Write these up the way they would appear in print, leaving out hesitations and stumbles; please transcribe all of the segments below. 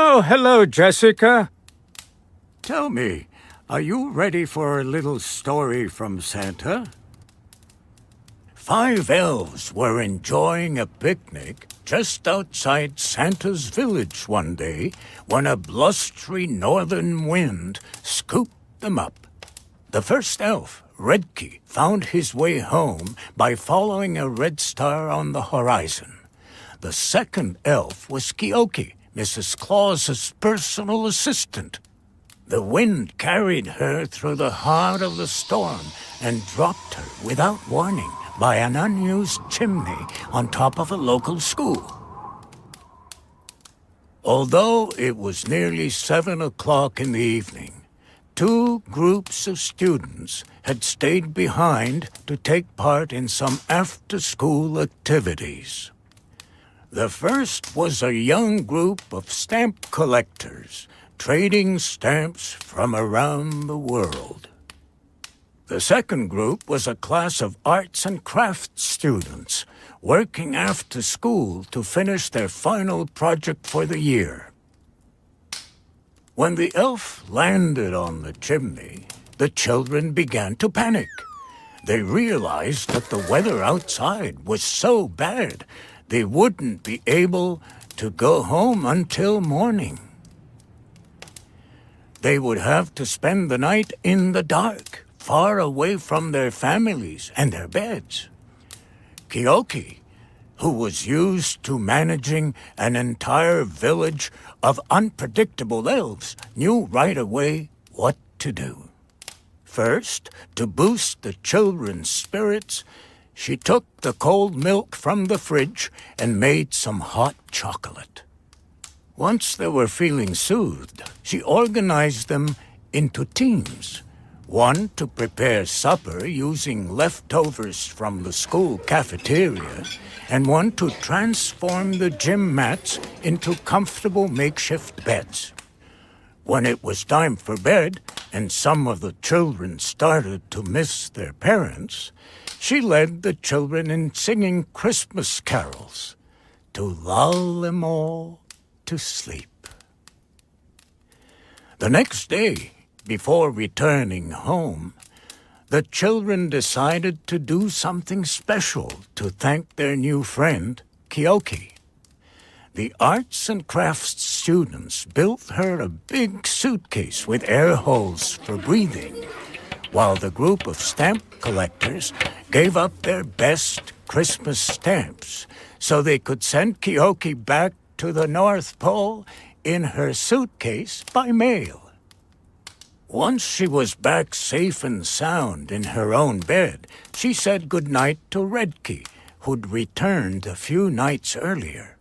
Oh, hello, Jessica. Tell me, are you ready for a little story from Santa? 5 elves were enjoying a picnic just outside Santa's village one day when a blustery northern wind scooped them up. The first elf, Redkey, found his way home by following a red star on the horizon. The second elf was Keoki, Mrs. Claus's personal assistant. The wind carried her through the heart of the storm and dropped her without warning by an unused chimney on top of a local school. Although it was nearly 7 o'clock in the evening, 2 groups of students had stayed behind to take part in some after-school activities. The first was a young group of stamp collectors, trading stamps from around the world. The second group was a class of arts and crafts students, working after school to finish their final project for the year. When the elf landed on the chimney, the children began to panic. They realized that the weather outside was so bad they wouldn't be able to go home until morning. They would have to spend the night in the dark, far away from their families and their beds. Keoki, who was used to managing an entire village of unpredictable elves, knew right away what to do. First, to boost the children's spirits, she took the cold milk from the fridge and made some hot chocolate. Once they were feeling soothed, she organized them into teams. One to prepare supper using leftovers from the school cafeteria, and one to transform the gym mats into comfortable makeshift beds. When it was time for bed, and some of the children started to miss their parents, she led the children in singing Christmas carols to lull them all to sleep. The next day, before returning home, the children decided to do something special to thank their new friend, Keoki. The arts and crafts students built her a big suitcase with air holes for breathing, while the group of stamp collectors gave up their best Christmas stamps so they could send Keoki back to the North Pole in her suitcase by mail. Once she was back safe and sound in her own bed, she said goodnight to Redkey, who'd returned a few nights earlier,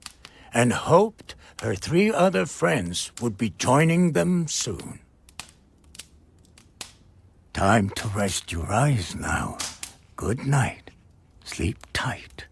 and hoped her 3 other friends would be joining them soon. Time to rest your eyes now. Good night. Sleep tight.